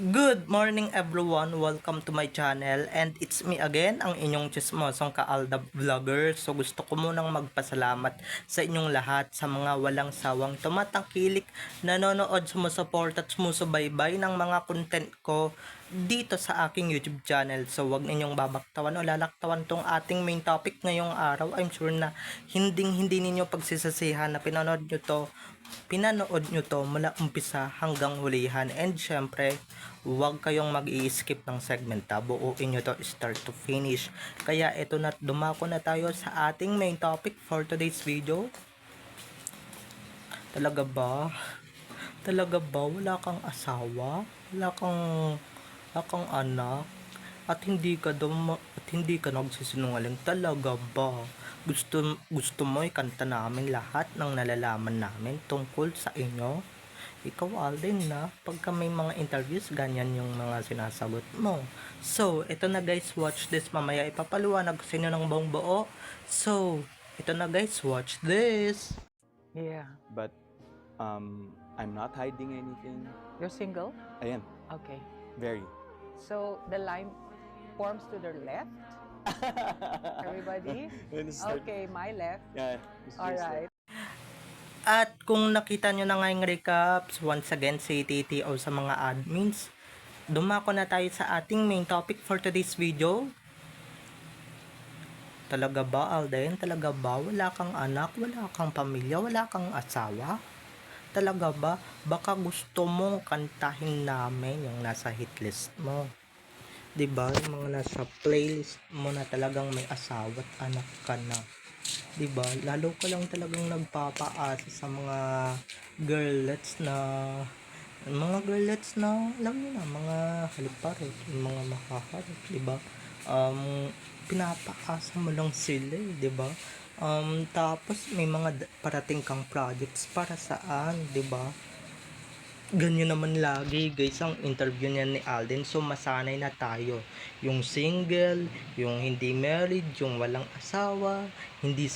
Good morning everyone, welcome to my channel and it's me again, ang inyong chismosong Kaalda Vlogger. So gusto ko munang magpasalamat sa inyong lahat sa mga walang sawang tumatangkilik, nanonood, sumusuport at sumusubaybay ng mga content ko dito sa aking YouTube channel. So wag ninyong babaktawan o lalaktawan tong ating main topic ngayong araw. I'm sure na hindi ninyo pagsisasihan na pinanood nyo to mula umpisa hanggang hulihan, and syempre huwag kayong mag-i-skip ng segment buuin nyo to start to finish. Kaya ito na, dumako na tayo sa ating main topic for today's video. Talaga ba? Talaga ba wala kang asawa? Wala kang anak? At hindi ka nagsisinungaling? Talaga ba? Gusto mo ikanta namin lahat ng nalalaman namin tungkol sa inyo? Ikaw, Alden, na pagka may mga interviews, ganyan yung mga sinasagot mo. So, ito na guys, watch this. Mamaya ipapaliwanag ko sa inyo ng buong buo. So, ito na guys, watch this. Yeah. But I'm not hiding anything. You're single? I am Okay. very. So the line forms to the left. Everybody? Okay, my left. Yeah. All right. At kung nakita nyo na nga yung recaps, once again, si TTO sa mga admins, dumako na tayo sa ating main topic for today's video. Talaga ba, Alden? Talaga ba? Wala kang anak? Wala kang pamilya? Wala kang asawa? Talaga ba? Baka gusto mong kantahin namin yung nasa hit list mo. 'Di ba? Yung mga nasa playlist mo na talagang may asawa at anak ka na. 'Di ba? Lalo ka lang talagang nagpapaasa sa mga girlets na alam niyo na, mga haliparot, mga makaharot, 'di ba? Pinapaasa mo lang sila, 'di ba? Tapos may mga parating kang projects para saan, 'di ba? Ganyan naman lagi guys ang interview niya ni Alden. So masanay na tayo. Yung single, yung hindi married, yung walang asawa, hindi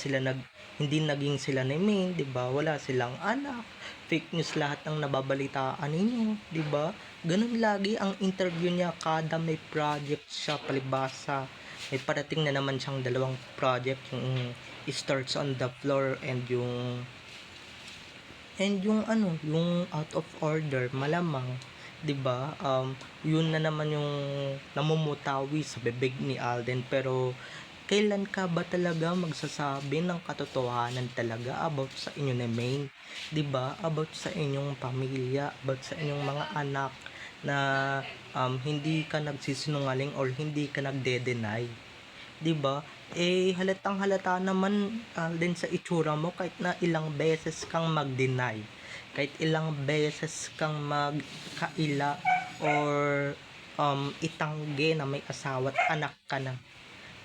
naging sila ni Maine, 'di ba? Wala silang anak. Fake news lahat ng nababalitaan ninyo, 'di ba? Ganun lagi ang interview niya kada may project siya palibasa. May parating na naman siyang dalawang project, yung Starts on the Floor and yung Out of Order, malamang 'di ba? Yun na naman yung namumutawi sa bibig ni Alden. Pero kailan ka ba talaga magsasabi ng katotohanan talaga about sa inyo ni Maine? 'Di ba? About sa inyong pamilya, about sa inyong mga anak, na hindi ka nagsisinungaling or hindi ka nagde-deny. 'Di ba? Halatang halata naman din sa itsura mo kahit na ilang beses kang mag-deny. Kahit ilang beses kang magkaila or itanggi na may asawa at anak ka na.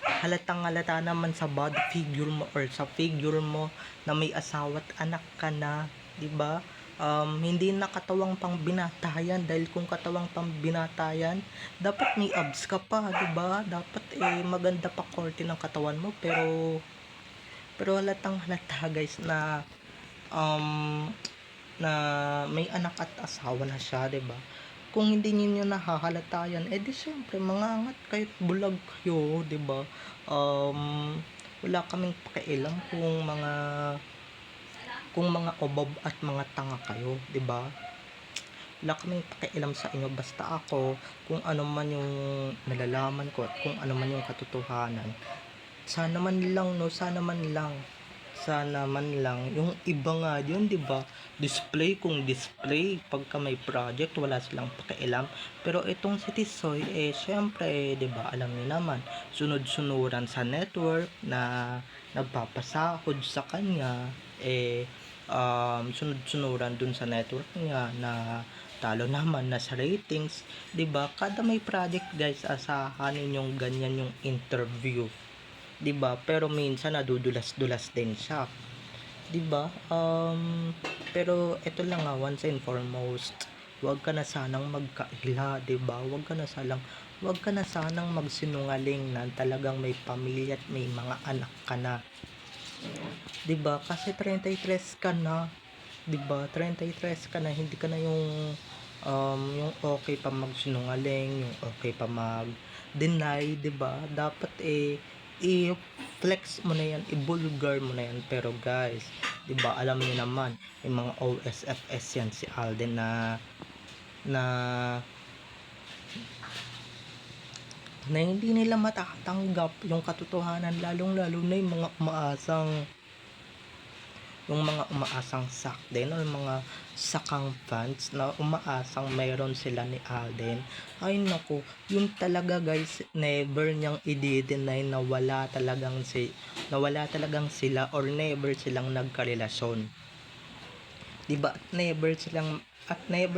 Halatang halata naman sa body figure mo or sa figure mo na may asawa at anak ka na, 'di ba? Hindi na katawang pang binatayan, dahil kung katawang pang binatayan, dapat may abs ka pa, 'di ba? Dapat maganda pa korte ng katawan mo, pero halatang halata guys na um na may anak at asawa na siya, 'di ba? Kung hindi niyo nahahalata yan, di syempre mangangat kayo, bulag kayo, 'di ba? Wala kaming pakialam kung mga obob at mga tanga kayo, 'di ba? Wala kaming pakialam sa inyo, basta ako, kung ano man yung nalalaman ko at kung ano man yung katotohanan. Sana man lang yung iba nga yun, 'di ba? Display kung display pagka may project, wala silang pakialam. Pero itong si Tisoy, syempre, 'di ba, alam niyo naman, sunod-sunuran sa network na nagpapasahod sa kanya, sunod-sunuran dun sa network niya na talo naman na sa ratings, 'di ba? Kada may project guys, asahan ninyong ganyan yung interview, 'di ba? Pero minsan nadudulas-dulas din siya, 'di ba? Pero ito lang nga, once and foremost, wag ka na sanang magkaila, 'di ba? Wag ka na sanang magsinungaling na talagang may pamilya at may mga anak ka na. 'Di ba? Kasi 33 ka na, 'di ba? 33 ka na, hindi ka na yung yung okay pa magsinungaling, yung okay pa mag-deny, 'di ba? Dapat i-flex mo na yan, i-vulgar mo na yan. Pero guys, 'di ba, alam niyo naman, yung mga OSFS yan, si Alden na na hindi nila matatanggap yung katotohanan, lalong lalo na yung mga umaasang sakden o yung mga sakang fans na umaasang mayroon sila ni Alden. Ay naku, yun talaga guys, never niyang i-deny na wala talagang sila or never silang nagkarelasyon. 'Di ba? Never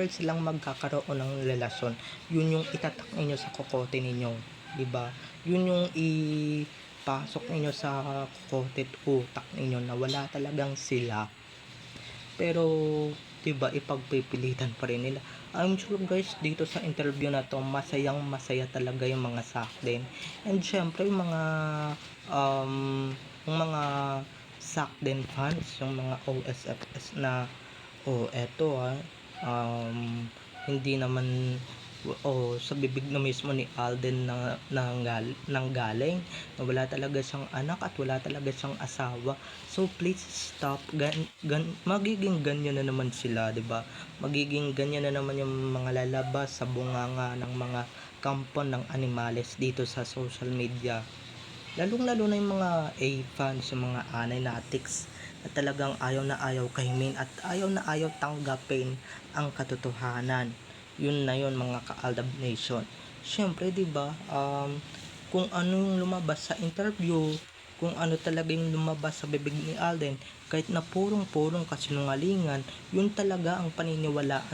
silang magkakaroon ng relasyon. Yun yung itatak ninyo sa kokote ninyo, 'di ba? Yun yung ipasok ninyo sa kokote at utak ninyo na wala talagang sila. Pero 'di ba, ipagpipilitan pa rin nila. I'm sure guys, dito sa interview na to, masayang masaya talaga yung mga sakden. And syempre yung mga sakden fans, yung mga OSFS na eto hindi naman sa bibig na mismo ni Alden nang galing na wala talaga siyang anak at wala talaga siyang asawa. So please stop. Magiging ganyan na naman sila, 'di ba? Magiging ganyan na naman yung mga lalabas sa bunganga ng mga kampo ng animales dito sa social media. Lalong-lalo na yung mga A-fans, yung mga analytics na talagang ayaw na ayaw kahimin at ayaw na ayaw tanggapin ang katotohanan. Yun na yun, mga ka-Aldab Nation. Siyempre, 'di ba? Kung ano yung lumabas sa interview, kung ano talaga yung lumabas sa bibig ni Alden, kahit na purong-purong kasinungalingan, yun talaga ang paniniwalaan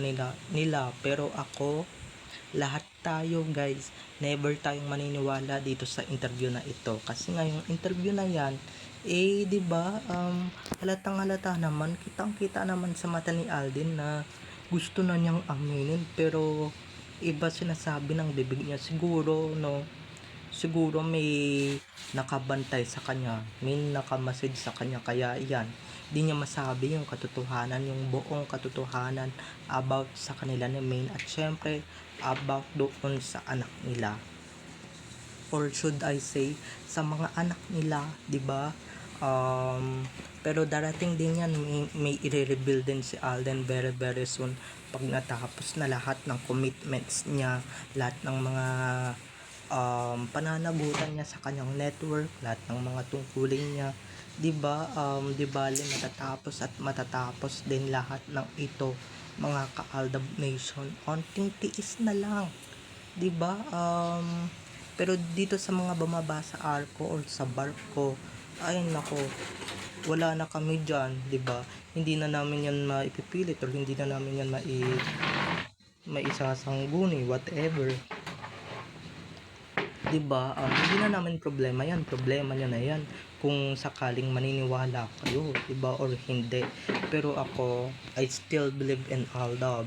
nila. Pero ako, lahat tayo guys, never tayong maniniwala dito sa interview na ito. Kasi nga yung interview na yan, 'di ba, halatang halata naman, kitang-kita naman sa mata ni Alden na gusto na niyang aminin, pero iba sinasabi ng bibig niya. Siguro may nakabantay sa kanya, may nakamasid sa kanya, kaya yan, di niya masabi yung katotohanan, yung buong katotohanan about sa kanila ni Maine, at syempre about doon sa anak nila, or should I say sa mga anak nila, 'di ba? Pero darating din yan, may i-reveal din si Alden very very soon pag natapos na lahat ng commitments niya, lahat ng mga pananagutan niya sa kanyang network, lahat ng mga tungkulin niya, 'di ba? Di bali matatapos din lahat ng ito, mga ka-Aldab Nation. Konting tiis na lang, 'di ba? Pero dito sa mga bumaba sa arko or sa barko, ay nako, wala na kami diyan, 'di ba? Hindi na namin yan maipipilit or hindi na namin yan maisasangguni, whatever. 'Di ba? Hindi na namin problema yan. Problema niya na yan kung sakaling maniniwala kayo, 'di ba, or hindi. Pero ako, I still believe in Aldab.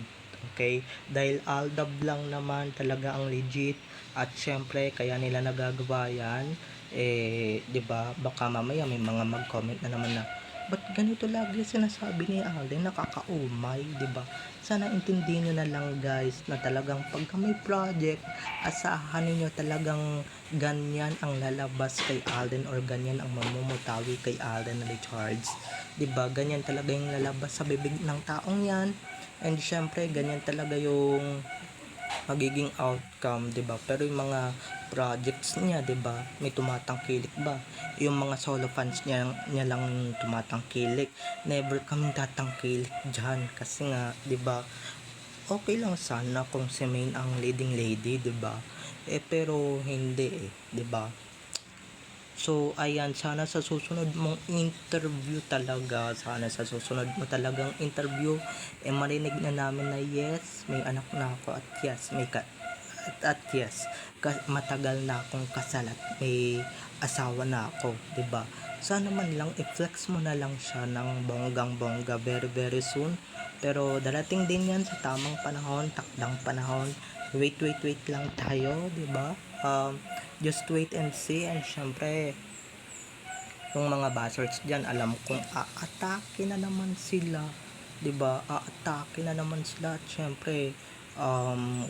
Okay? Dahil Aldab lang naman talaga ang legit, at syempre kaya nila nagagawa yan. 'Di ba? Baka mamaya may mga mag-comment na naman na, ba't ganito lagi sinasabi ni Alden, nakakaumay, 'di ba? Sana intindihin nyo na lang guys, na talagang pagka may project, asahan niyo talagang ganyan ang lalabas kay Alden, or ganyan ang mamumutawi kay Alden Richards. 'Di ba? Ganyan talaga yung lalabas sa bibig ng taong 'yan. And syempre, ganyan talaga yung magiging outcome, 'di ba? Pero yung mga projects niya, 'di ba, may tumatangkilik ba? Yung mga solo fans niya lang tumatangkilik. Never kaming tatangkilik diyan, kasi nga, 'di ba, okay lang sana kung si Maine ang leading lady, 'di ba? Pero hindi, 'di ba? So, ayan, sana sa susunod mong interview talaga, sana sa susunod mo talagang interview, marinig na namin na yes, may anak na ako, at yes, at yes, matagal na akong kasal at may asawa na ako, 'di ba? Sana man lang i-flex mo na lang siya ng bonggang-bongga very very soon. Pero darating din 'yan sa tamang panahon, takdang panahon. Wait lang tayo, 'di ba? Just wait and see. And syempre, yung mga buzzwords dyan, alam kong aatake na naman sila, 'di ba? Aatake na naman sila, at syempre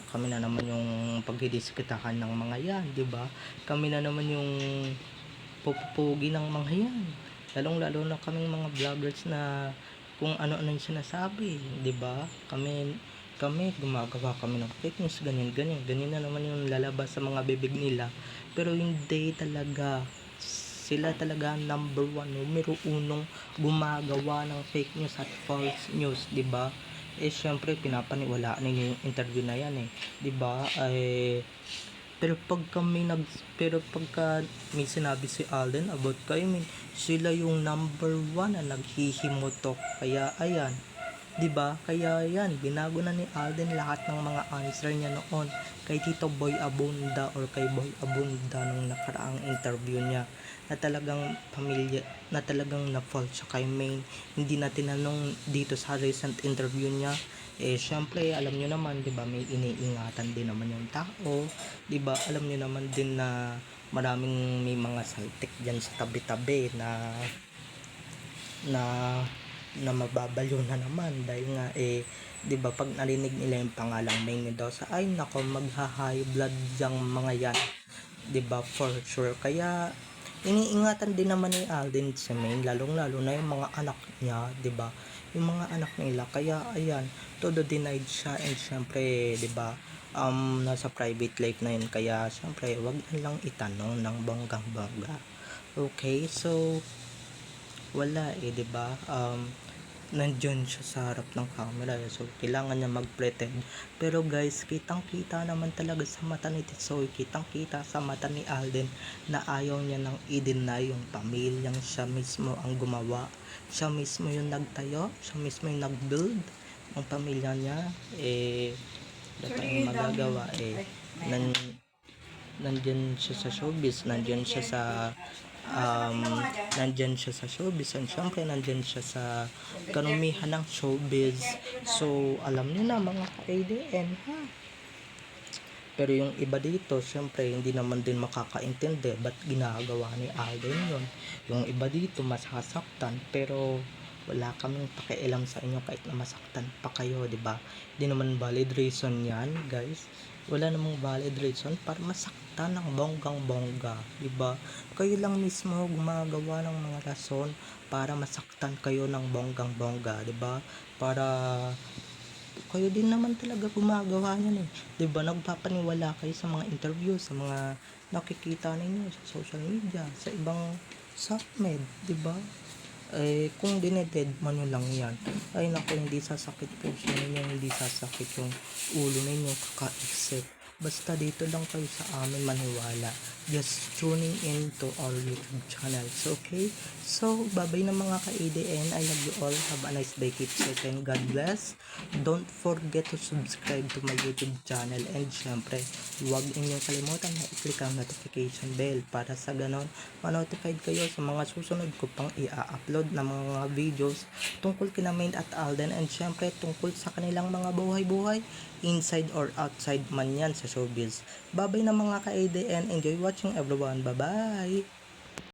kami na naman yung pagdidiskitahan ng mga yan, di ba? Kami na naman yung pupugi ng mga yan. Lalong-lalo na kaming mga vloggers na kung ano-ano yung sinasabi, di ba? Kami gumagawa kami ng fake news, ganyan na naman yung lalabas sa mga bibig nila. Pero hindi talaga. Sila talaga number one, numero unong gumagawa ng fake news at false news, di ba? Syempre pinapaniwalaan ninyo yung interview na yan di ba? Pero pagka may sinabi si Alden about kay Min, sila yung number one na naghihimutok. Kaya ayan, 'di ba? Kaya yan, binago na ni Alden lahat ng mga answer niya noon kay Tito Boy Abunda or kay Boy Abunda nung nakaraang interview niya, na talagang na talagang na-fault siya kay Maine. Hindi na tinanong dito sa recent interview niya. Syempre alam niyo naman, 'di ba, may iniingatan din naman yung tao, 'di ba? Alam niyo naman din na may mga saltik diyan sa tabi-tabi na na mababaliw na naman dahil nga 'di ba, pag narinig nila yung pangalang Maine Mendoza, ay nako, magha-high blood yang mga yan, 'di ba, for sure. Kaya iniingatan din naman ni Alden si Maine, lalong-lalo na yung mga anak niya, 'di ba? Yung mga anak nila. Kaya ayan, todo denied siya, and syempre, 'di ba, nasa private life na yun, kaya syempre wag na lang itanong ng bonggang-bongga. Okay, so wala 'di ba? Nandiyan siya sa harap ng camera, so kailangan niya mag-pretend. Pero guys, kitang-kita naman talaga sa mata ni Tisoy, kitang-kita sa mata ni Alden na ayaw niya nang i-deny yung pamilyang siya mismo ang gumawa. Siya mismo yung nagtayo, siya mismo yung nag-build ng pamilya niya. Wala tayong magagawa nandyan siya sa showbiz, nandyan siya sa showbiz, and syempre nandyan siya sa kanumihan ng showbiz. So alam niyo na mga ka-ADN, ha? Pero yung iba dito, syempre hindi naman din makakaintindi ba't ginagawa ni Alden yun. Yung iba dito masasaktan, pero wala kaming pakialam sa inyo kahit na masaktan pa kayo, di ba? Hindi naman valid reason yan, guys. Wala namang valid reason para masaktan ng bonggang-bongga, di ba? Kayo lang mismo gumagawa ng mga rason para masaktan kayo ng bonggang-bongga, di ba? Para kayo din naman talaga gumagawa yan 'di ba? Nagpapaniwala kayo sa mga interview, sa mga nakikita ninyo sa social media, sa ibang submed, 'di ba? Kung dineded man nyo lang yan, ay naku, hindi sasakit puso ninyo, hindi sasakit yung ulo ninyo kaka-isip. Basta dito lang kayo sa amin maniwala, just tuning in to our YouTube channels, okay? So babay na mga ka-ADN, I love you all, have a nice day, keep safe and God bless. Don't forget to subscribe to my YouTube channel, and syempre huwag inyong kalimutan na i-click ang notification bell para sa ganon ma-notified kayo sa mga susunod ko pang i-upload na mga videos tungkol kina Maine at Alden, and syempre tungkol sa kanilang mga buhay-buhay inside or outside man yan sa showbiz. Babay na mga ka-ADN, enjoy watching everyone, bye bye.